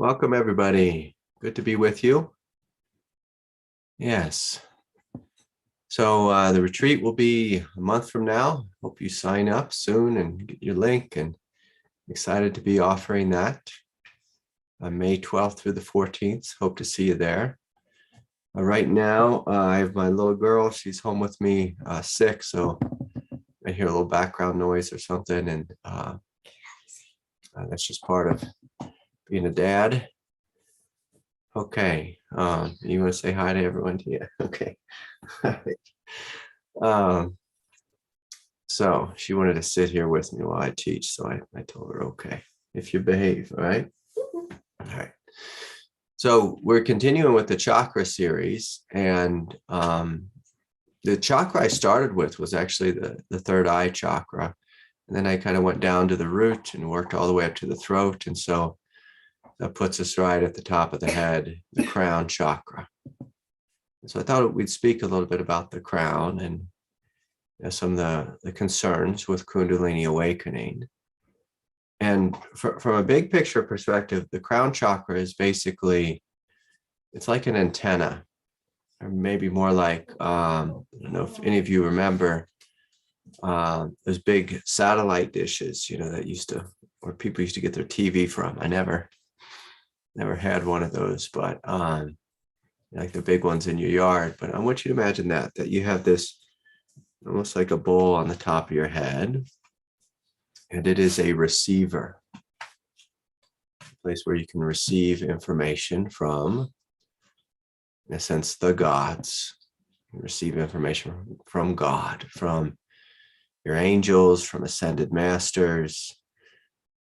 Welcome, everybody. Good to be with you. Yes. So the retreat will be a month from now. Hope you sign up soon and get your link, and excited to be offering that on May 12th through the 14th. Hope to see you there. Right now, I have my little girl. She's home with me, sick, so I hear a little background noise or something, and that's just part of being a dad. Okay, you want to say hi to everyone? Yeah, okay. So she wanted to sit here with me while I teach, so I told her, okay, if you behave, all right? All right. So we're continuing with the chakra series, and the chakra I started with was actually the third eye chakra, and then I kind of went down to the root and worked all the way up to the throat, and so that puts us right at the top of the head, the crown chakra. So I thought we'd speak a little bit about the crown and some of the concerns with Kundalini awakening. And from a big picture perspective, the crown chakra is basically, it's like an antenna, or maybe more like, I don't know if any of you remember those big satellite dishes, that used to, or people used to get their TV from. I never had one of those, but like the big ones in your yard. But I want you to imagine that you have this almost like a bowl on the top of your head, and it is a receiver, a place where you can receive information from, in a sense, the gods. You receive information from God, from your angels, from ascended masters,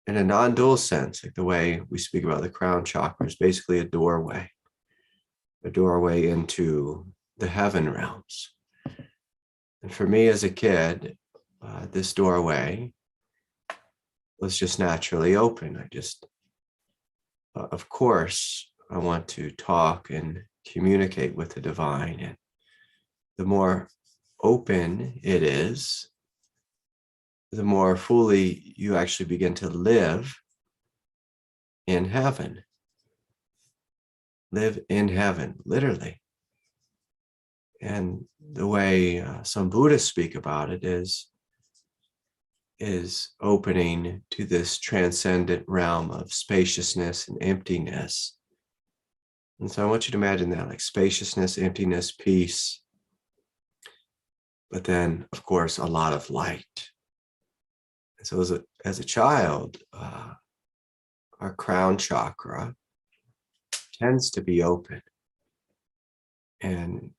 in a non-dual sense, like the way we speak about the crown chakra is basically a doorway into the heaven realms. And for me as a kid, this doorway was just naturally open. Of course, I want to talk and communicate with the divine. And the more open it is, the more fully you actually begin to live in heaven. Live in heaven, literally. And the way some Buddhists speak about it is opening to this transcendent realm of spaciousness and emptiness. And so I want you to imagine that, like spaciousness, emptiness, peace, but then, of course, a lot of light. And so as a child, our crown chakra tends to be open, and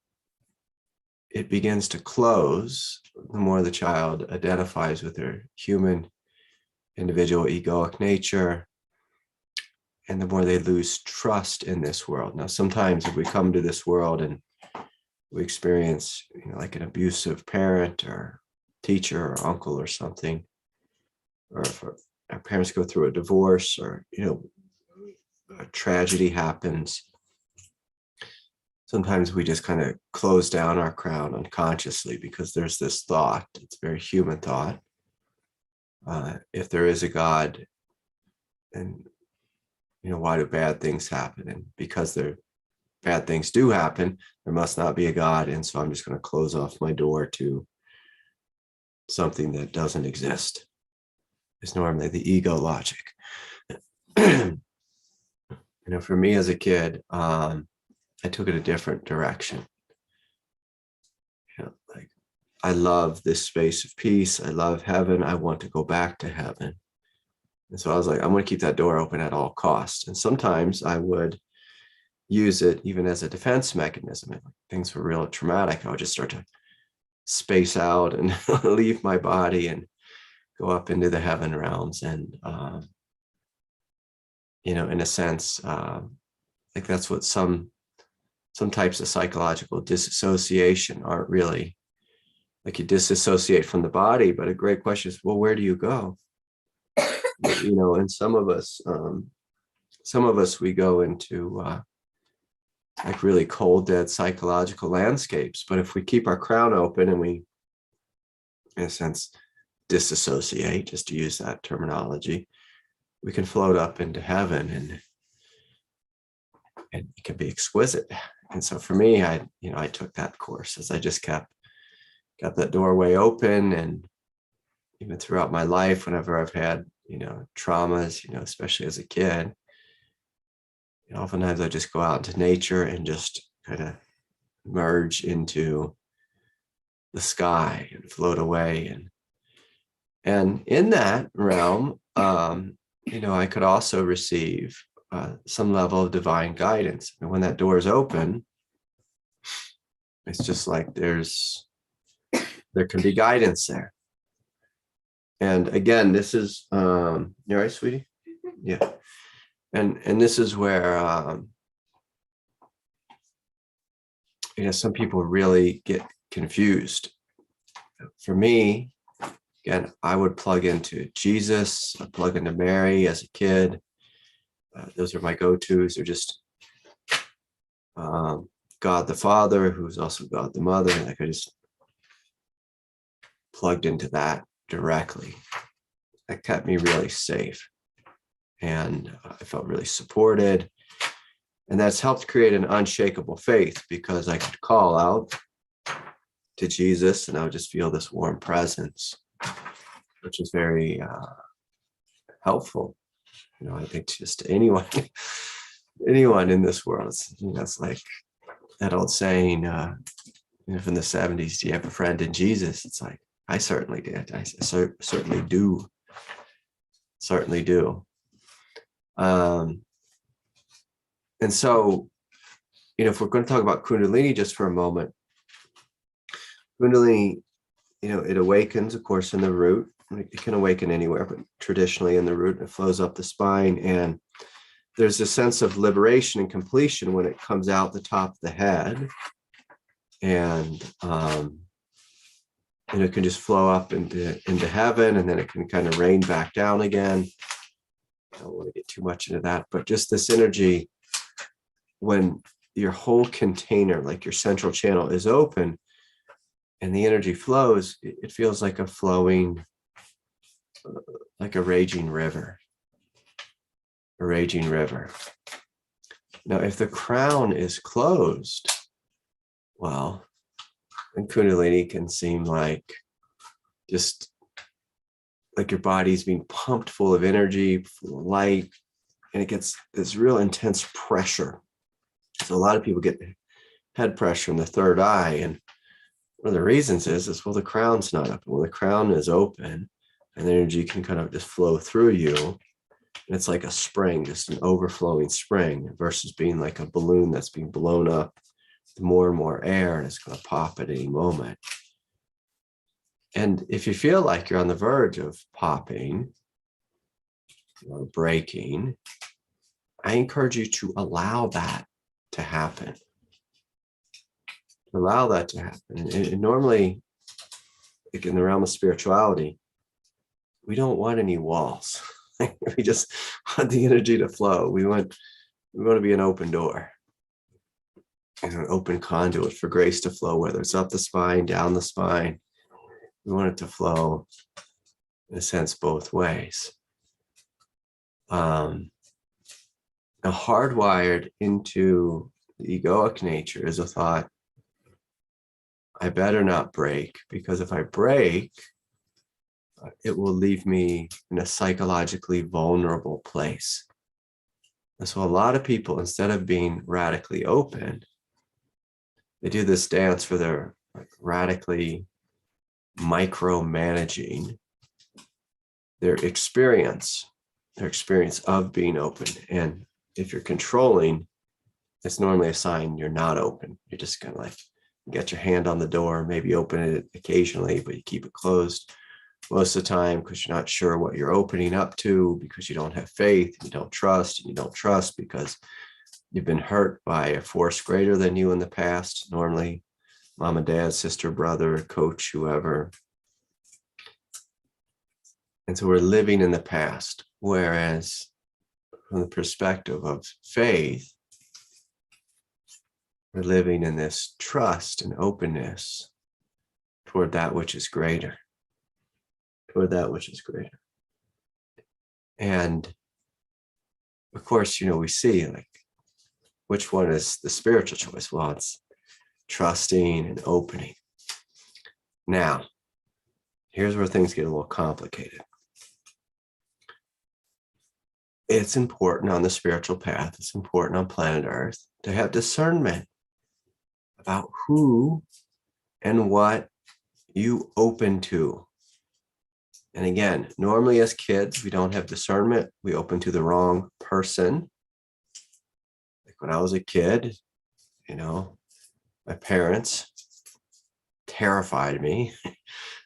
it begins to close the more the child identifies with their human, individual, egoic nature, and the more they lose trust in this world. Now, sometimes if we come to this world and we experience, like an abusive parent or teacher or uncle or something, or if our parents go through a divorce, or, a tragedy happens, sometimes we just kind of close down our crown unconsciously because there's this thought. It's a very human thought. If there is a God, then, why do bad things happen? And because bad things do happen, there must not be a God. And so I'm just going to close off my door to something that doesn't exist. It's normally the ego logic. For me as a kid, I took it a different direction. Like, I love this space of peace. I love heaven. I want to go back to heaven. And so I was like, I'm going to keep that door open at all costs. And sometimes I would use it even as a defense mechanism. If things were real traumatic, I would just start to space out and leave my body and go up into the heaven realms. And, in a sense, like that's what some types of psychological disassociation aren't really, like you disassociate from the body, but a great question is, well, where do you go? And some of us, we go into like really cold, dead psychological landscapes. But if we keep our crown open and we, in a sense, disassociate, just to use that terminology, we can float up into heaven. And and it can be exquisite. And so for me, I took that course as I just got that doorway open. And even throughout my life, whenever I've had, traumas, especially as a kid, oftentimes I just go out into nature and just kind of merge into the sky and float away. And in that realm, I could also receive some level of divine guidance. And when that door is open, it's just like there can be guidance there. And again, this is, you all right, sweetie? Yeah. And this is where, some people really get confused. For me, again, I would plug into Jesus, I plug into Mary as a kid. Those are my go-tos. They're just God the Father, who's also God the Mother. Like I just plugged into that directly. That kept me really safe. And I felt really supported. And that's helped create an unshakable faith, because I could call out to Jesus and I would just feel this warm presence, which is very helpful. I think just anyone in this world, it's like that old saying, from the 70s, do you have a friend in Jesus? It's like, I certainly did. I certainly do. Certainly do. And so, if we're going to talk about Kundalini just for a moment, Kundalini, it awakens, of course, in the root. It can awaken anywhere, but traditionally in the root, it flows up the spine. And there's a sense of liberation and completion when it comes out the top of the head. And it can just flow up into heaven, and then it can kind of rain back down again. I don't want to get too much into that, but just this energy, when your whole container, like your central channel, is open and the energy flows, it feels like a flowing, like a raging river. A raging river. Now, if the crown is closed, well, then Kundalini can seem like just like your body's being pumped full of energy, full of light, and it gets this real intense pressure. So a lot of people get head pressure in the third eye. And one of the reasons is, well, the crown's not open. When the crown is open, and the energy can kind of just flow through you, and it's like a spring, just an overflowing spring, versus being like a balloon that's being blown up with more and more air, and it's going to pop at any moment. And if you feel like you're on the verge of popping or breaking, I encourage you to allow that to happen. Allow that to happen. And normally, like in the realm of spirituality, we don't want any walls. We just want the energy to flow. We want to be an open door, an open conduit for grace to flow, whether it's up the spine, down the spine. We want it to flow, in a sense, both ways. Now, hardwired into the egoic nature is a thought, I better not break, because if I break, it will leave me in a psychologically vulnerable place. And so a lot of people, instead of being radically open, they do this dance for their radically micromanaging their experience of being open. And if you're controlling, it's normally a sign you're not open. You're just kind of like, you got your hand on the door, maybe open it occasionally, but you keep it closed most of the time because you're not sure what you're opening up to, because you don't have faith, you don't trust, and you don't trust because you've been hurt by a force greater than you in the past, normally mom and dad, sister, brother, coach, whoever. And so we're living in the past, whereas from the perspective of faith, we're living in this trust and openness toward that which is greater, And of course, we see like which one is the spiritual choice? Well, it's trusting and opening. Now, here's where things get a little complicated. It's important on the spiritual path, it's important on planet Earth to have discernment about who and what you open to. And again, normally as kids, we don't have discernment. We open to the wrong person. Like when I was a kid, my parents terrified me,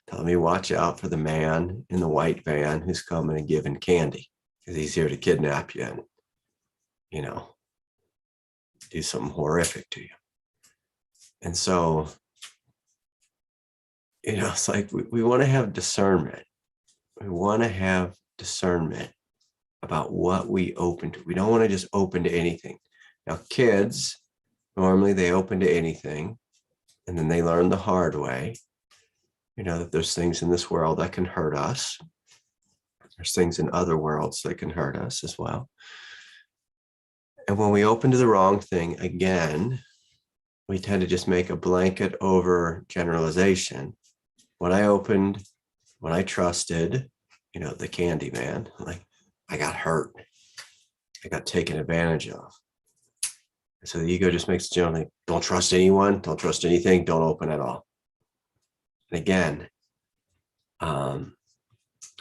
telling me watch out for the man in the white van who's coming and giving candy, because he's here to kidnap you and, do something horrific to you. And so, it's like we want to have discernment. We want to have discernment about what we open to. We don't want to just open to anything. Now, kids, normally they open to anything, and then they learn the hard way, that there's things in this world that can hurt us. There's things in other worlds that can hurt us as well. And when we open to the wrong thing, again, we tend to just make a blanket over generalization. When I trusted, the candy man, like I got hurt. I got taken advantage of. And so the ego just makes it generally, don't trust anyone, don't trust anything, don't open at all. And again,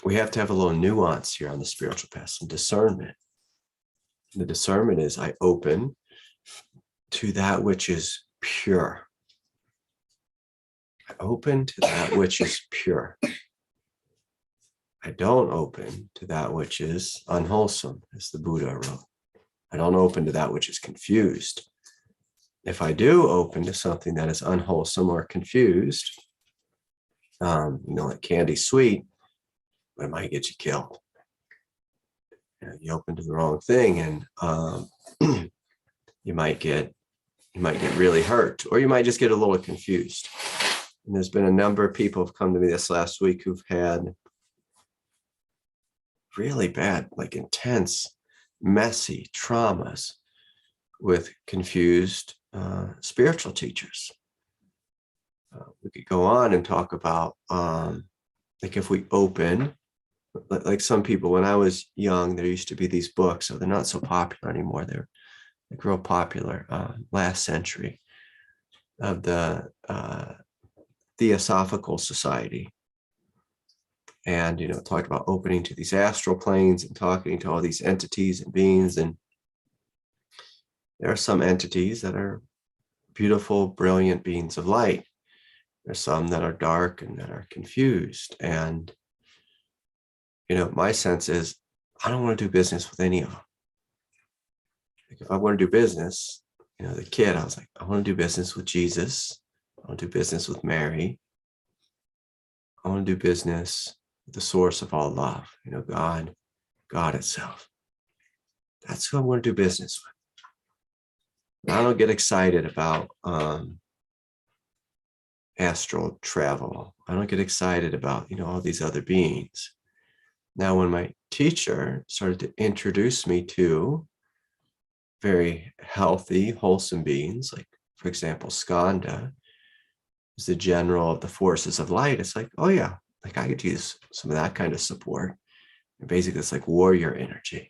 we have to have a little nuance here on the spiritual path, some discernment. And the discernment is I open to that which is pure. I open to that which is pure. I don't open to that which is unwholesome, as the Buddha wrote. I don't open to that which is confused. If I do open to something that is unwholesome or confused, like candy sweet, it might get you killed. You open to the wrong thing, and you might get really hurt, or you might just get a little confused. And there's been a number of people who've come to me this last week who've had really bad, like intense, messy traumas with confused spiritual teachers. We could go on and talk about like if we open, like some people, when I was young, there used to be these books, so they're not so popular anymore. They're like real popular last century, of the Theosophical Society. And, talked about opening to these astral planes and talking to all these entities and beings. And there are some entities that are beautiful, brilliant beings of light. There's some that are dark and that are confused. And, my sense is I don't want to do business with any of them. Like if I want to do business, the kid, I was like, I want to do business with Jesus. I want to do business with Mary. I want to do business with the source of all love, God itself. That's who I want to do business with. I don't get excited about astral travel. I don't get excited about, all these other beings. Now, when my teacher started to introduce me to very healthy, wholesome beings, like, for example, Skanda is the general of the forces of light. It's like, oh yeah, like I could use some of that kind of support. And basically, it's like warrior energy.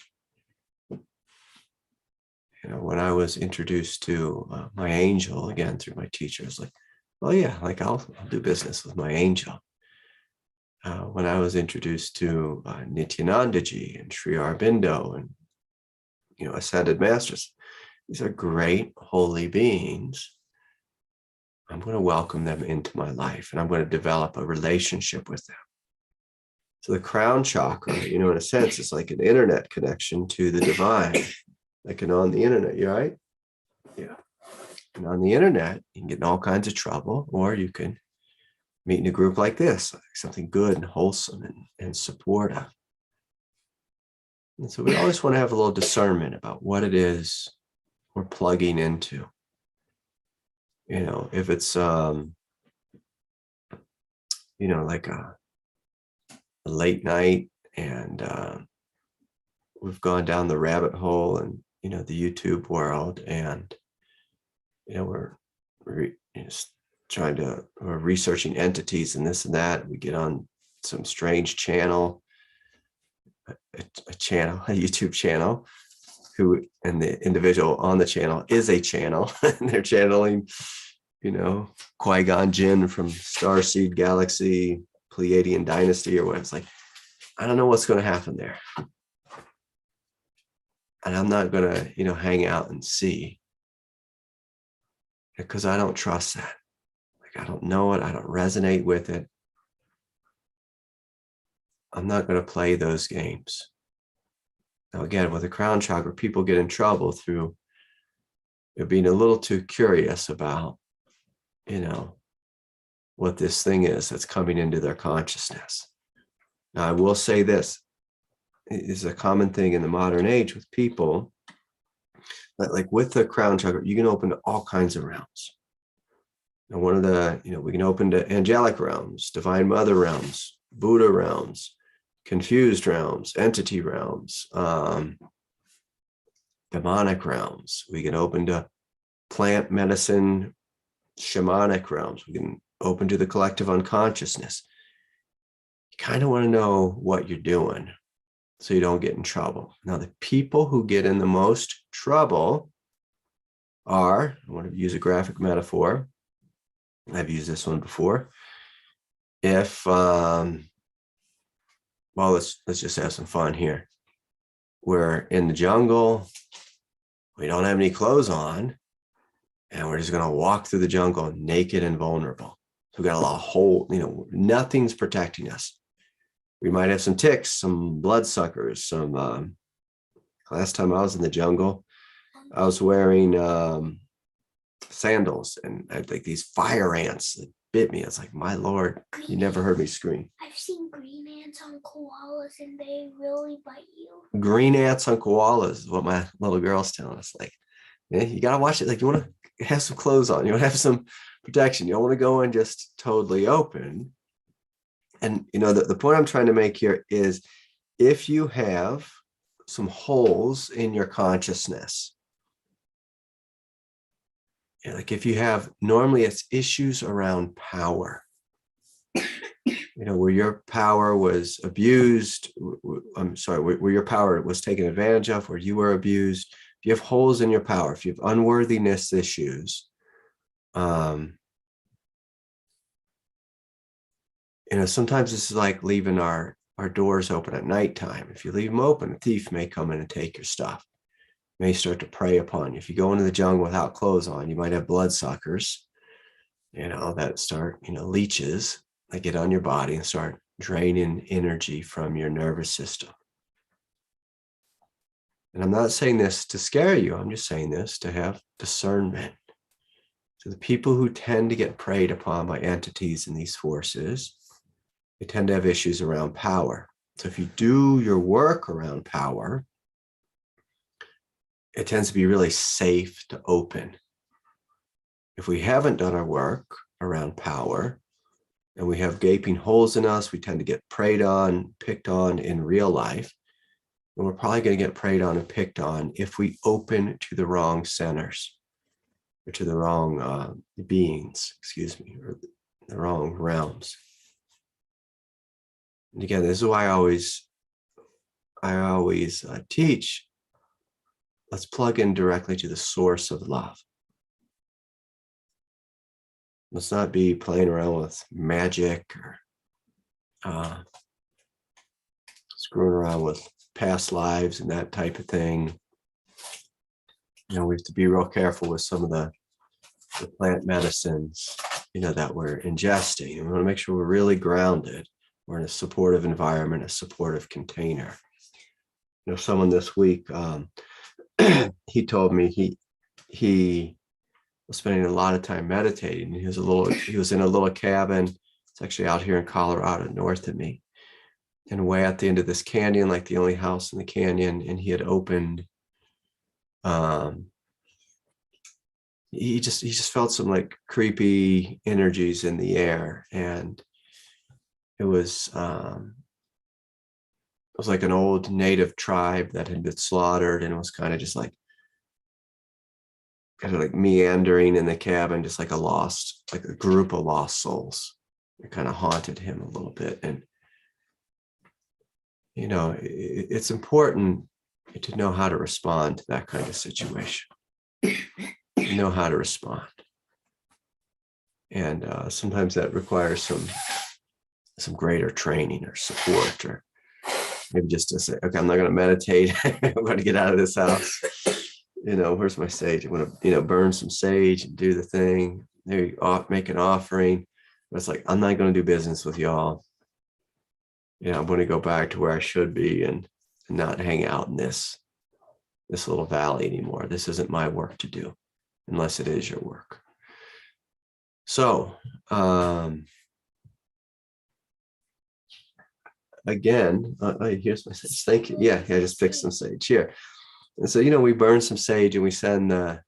When I was introduced to my angel, again, through my teacher, it's like, oh yeah, like I'll do business with my angel. When I was introduced to Nityanandaji and Sri Aurobindo and, ascended masters, these are great holy beings. I'm going to welcome them into my life, and I'm going to develop a relationship with them. So the crown chakra, in a sense, is like an internet connection to the divine. Like on the internet, you right? Yeah. And on the internet, you can get in all kinds of trouble, or you can meet in a group like this, like something good and wholesome and supportive. And so we always want to have a little discernment about what it is we're plugging into. If it's, like a late night and we've gone down the rabbit hole and the YouTube world, and we're we're researching entities and this and that. We get on some strange channel, a YouTube channel, and the individual on the channel is a channel, and they're channeling, Qui-Gon Jinn from Starseed Galaxy, Pleiadian Dynasty, or what. It's like, I don't know what's going to happen there. And I'm not going to, hang out and see, because I don't trust that. Like, I don't know it. I don't resonate with it. I'm not going to play those games. Now, again, with the crown chakra, people get in trouble through being a little too curious about, what this thing is that's coming into their consciousness. Now, I will say this is a common thing in the modern age with people, that like with the crown chakra, you can open to all kinds of realms. And one of the, we can open to angelic realms, divine mother realms, Buddha realms, confused realms, entity realms, demonic realms. We can open to plant medicine, shamanic realms. We can open to the collective unconsciousness. You kind of want to know what you're doing so you don't get in trouble. Now, the people who get in the most trouble are, I want to use a graphic metaphor. I've used this one before. If, well, let's just have some fun here. We're in the jungle. We don't have any clothes on, and we're just going to walk through the jungle naked and vulnerable. So we got a lot of whole, nothing's protecting us. We might have some ticks, some bloodsuckers, some, last time I was in the jungle, I was wearing sandals, and I had like these fire ants that bit me. I was like, my Lord, you never heard me scream. I've seen green ants on koalas, and they really bite you. Green ants on koalas is what my little girl's telling us. Like, you got to watch it. Like, you want to have some clothes on. You want to have some protection. You don't want to go in just totally open. And, the point I'm trying to make here is, if you have some holes in your consciousness, like if you have, normally it's issues around power, where your power was abused. Where your power was taken advantage of, where you were abused. If you have holes in your power, if you have unworthiness issues, sometimes this is like leaving our doors open at nighttime. If you leave them open, a thief may come in and take your stuff, may start to prey upon you. If you go into the jungle without clothes on, you might have bloodsuckers, that start, leeches that get on your body and start draining energy from your nervous system. And I'm not saying this to scare you. I'm just saying this to have discernment. So the people who tend to get preyed upon by entities and these forces, they tend to have issues around power. So if you do your work around power, it tends to be really safe to open. If we haven't done our work around power, and we have gaping holes in us, we tend to get preyed on, picked on in real life. And we're probably going to get preyed on and picked on if we open to the wrong centers, or to the wrong beings, or the wrong realms. And again, this is why I always teach, let's plug in directly to the source of love. Let's not be playing around with magic, or screwing around with past lives and that type of thing. We have to be real careful with some of the plant medicines, that we're ingesting. We want to make sure we're really grounded. We're in a supportive environment, a supportive container. Someone this week, he told me he was spending a lot of time meditating. He was in a little cabin. It's actually out here in Colorado, north of me, and way at the end of this canyon, like the only house in the canyon. And he had opened, he just felt some like creepy energies in the air, and it was like an old native tribe that had been slaughtered, and it was kind of just like kind of like meandering in the cabin, just like a group of lost souls. It kind of haunted him a little bit. And, it's important to know how to respond to that kind of situation. Know how to respond. And sometimes that requires some greater training or support, or maybe just to say, okay, I'm not going to meditate. I'm going to get out of this house. Where's my sage? I'm going to, burn some sage and do the thing. Maybe make an offering. But it's like, I'm not going to do business with y'all. I'm going to go back to where I should be and not hang out in this little valley anymore. This isn't my work to do, unless it is your work. So, again, here's my sage. Thank you. Yeah, I just picked some sage here. And so, we burn some sage and we send the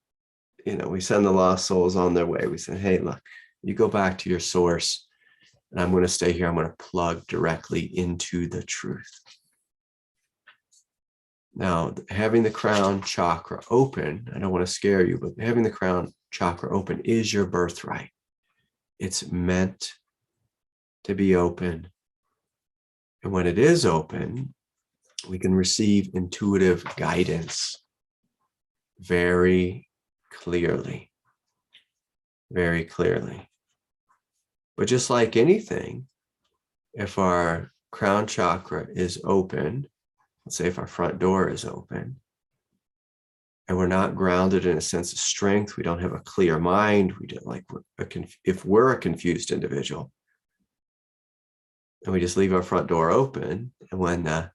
lost souls on their way. We say, hey, look, you go back to your source, and I'm going to stay here. I'm going to plug directly into the truth. Now, having the crown chakra open, I don't want to scare you, but having the crown chakra open is your birthright. It's meant to be open. And when it is open, we can receive intuitive guidance very clearly. Very clearly. But just like anything, if our crown chakra is open, let's say if our front door is open, and we're not grounded in a sense of strength, we don't have a clear mind, if we're a confused individual, and we just leave our front door open, and when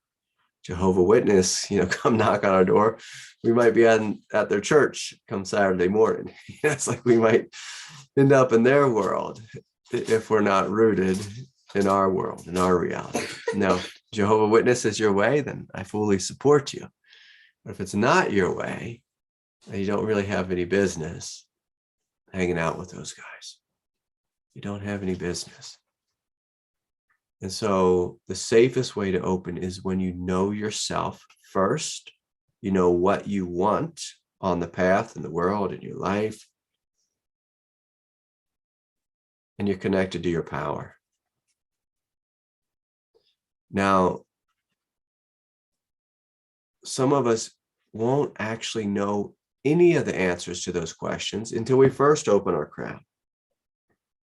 Jehovah Witness, come knock on our door, we might be at their church come Saturday morning. It's like we might end up in their world if we're not rooted in our world, in our reality. Now, Jehovah Witness is your way, then I fully support you. But if it's not your way, and you don't really have any business hanging out with those guys, you don't have any business. And so the safest way to open is when you know yourself first, you know what you want on the path in the world, in your life, and you're connected to your power. Now, some of us won't actually know any of the answers to those questions until we first open our crown.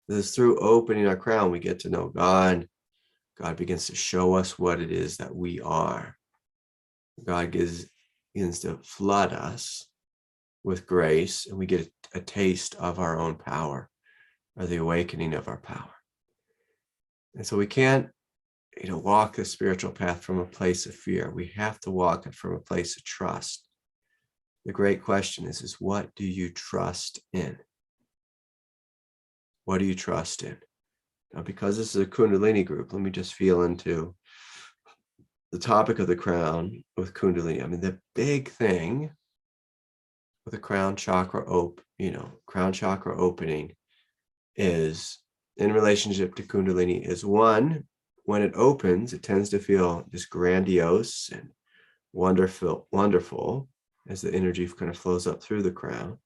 Because through opening our crown, we get to know God. God begins to show us what it is that we are. God begins to flood us with grace, and we get a taste of our own power, or the awakening of our power. And so we can't, walk the spiritual path from a place of fear. We have to walk it from a place of trust. The great question is what do you trust in? What do you trust in? Now, because this is a Kundalini group, let me just feel into the topic of the crown with Kundalini. I mean, the big thing with the crown chakra opening is in relationship to Kundalini is one, when it opens, it tends to feel just grandiose and wonderful as the energy kind of flows up through the crown.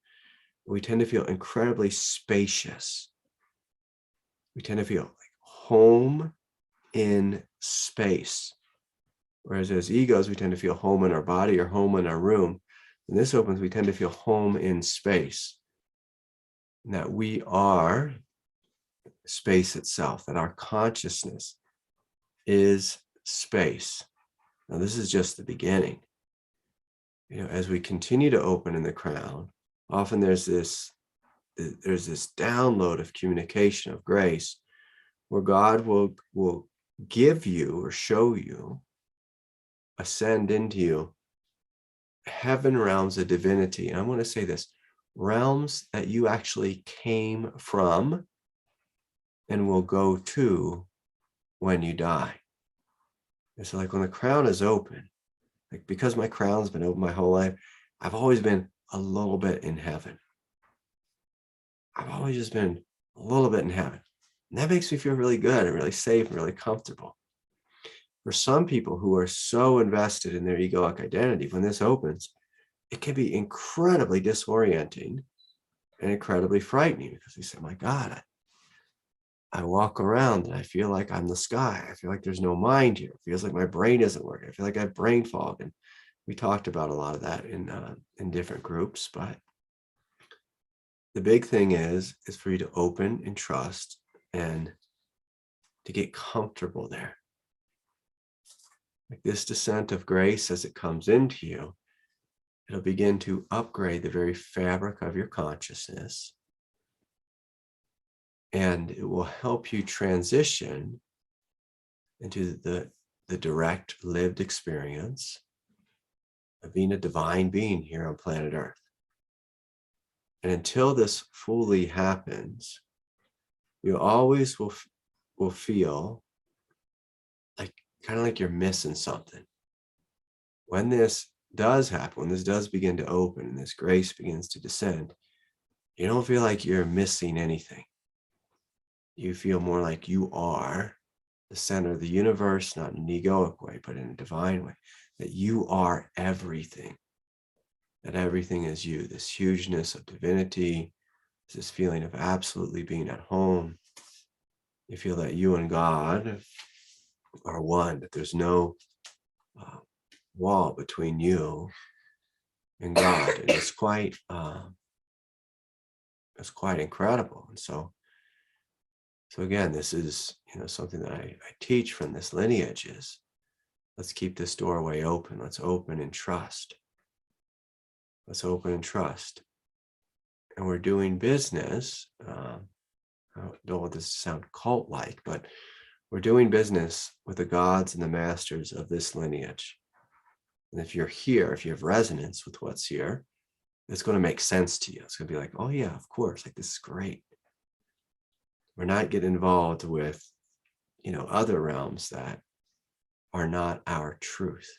We tend to feel incredibly spacious. We tend to feel like home in space. Whereas as egos, we tend to feel home in our body or home in our room. When this opens, we tend to feel home in space. And that we are space itself, that our consciousness is space. Now, this is just the beginning. As we continue to open in the crown, often there's this download of communication, of grace, where God will give you or show you, ascend into you, heaven realms of divinity. And I want to say this, realms that you actually came from and will go to when you die. And so like when the crown is open, like because my crown's been open my whole life, I've always been a little bit in heaven. I've always just been a little bit in heaven. And that makes me feel really good and really safe and really comfortable. For some people who are so invested in their egoic identity, when this opens, it can be incredibly disorienting and incredibly frightening, because we say, my God, I walk around and I feel like I'm the sky. I feel like there's no mind here. It feels like my brain isn't working. I feel like I have brain fog. And we talked about a lot of that in different groups. But the big thing is for you to open and trust and to get comfortable there. Like this descent of grace, as it comes into you, it'll begin to upgrade the very fabric of your consciousness. And it will help you transition into the direct lived experience of being a divine being here on planet Earth. And until this fully happens, you always will feel like kind of like you're missing something. When this does happen, when this does begin to open and this grace begins to descend, you don't feel like you're missing anything. You feel more like you are the center of the universe, not in an egoic way, but in a divine way, that you are everything, that everything is you, this hugeness of divinity, this feeling of absolutely being at home. You feel that you and God are one, that there's no wall between you and God. And it's quite incredible. And so again, this is, something that I teach from this lineage is, let's keep this doorway open. Let's open and trust. Let's open and trust. And we're doing business. I don't want this to sound cult-like, but we're doing business with the gods and the masters of this lineage. And if you're here, if you have resonance with what's here, it's going to make sense to you. It's going to be like, oh yeah, of course, like this is great. We're not getting involved with, other realms that are not our truth,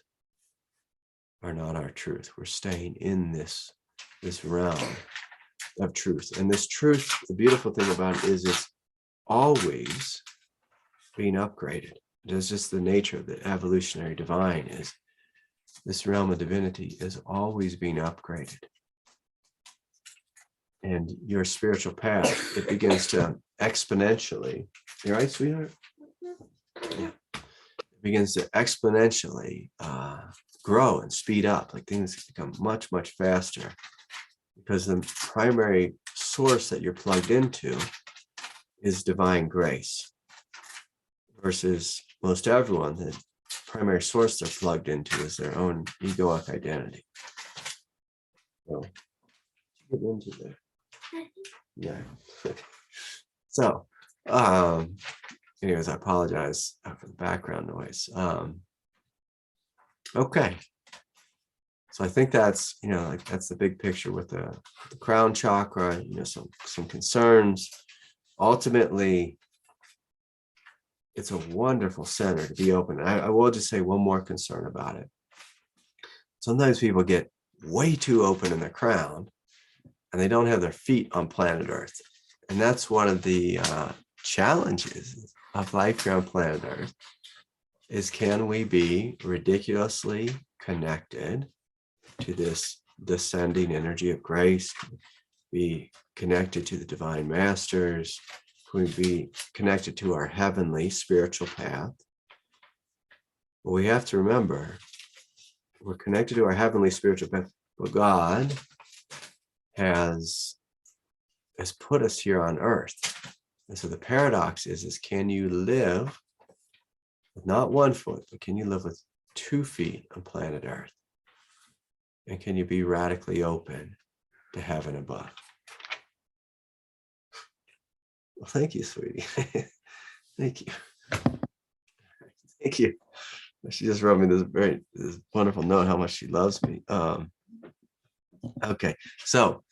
are not our truth. We're staying in this realm of truth. And this truth, the beautiful thing about it is it's always being upgraded. It's just the nature of the evolutionary divine is this realm of divinity is always being upgraded. And your spiritual path, it begins to exponentially, you right, sweetheart? Yeah. It begins to exponentially grow and speed up, like things become much, much faster, because the primary source that you're plugged into is divine grace, versus most everyone, the primary source they're plugged into is their own egoic identity. So get into there. Yeah. So anyways, I apologize for the background noise. Okay, so I think that's that's the big picture with the crown chakra. Some concerns. Ultimately, it's a wonderful center to be open. I will just say one more concern about it. Sometimes people get way too open in the crown and they don't have their feet on planet Earth. And that's one of the challenges of life here on planet Earth is, can we be ridiculously connected to this descending energy of grace? Can we be connected to the divine masters? Can we be connected to our heavenly spiritual path? Well, we have to remember, we're connected to our heavenly spiritual path, but God has put us here on earth. And so the paradox is can you live with not 1 foot, but can you live with 2 feet on planet Earth? And can you be radically open to heaven above? Well, thank you, sweetie. Thank you. Thank you. She just wrote me this wonderful note, how much she loves me. Okay, so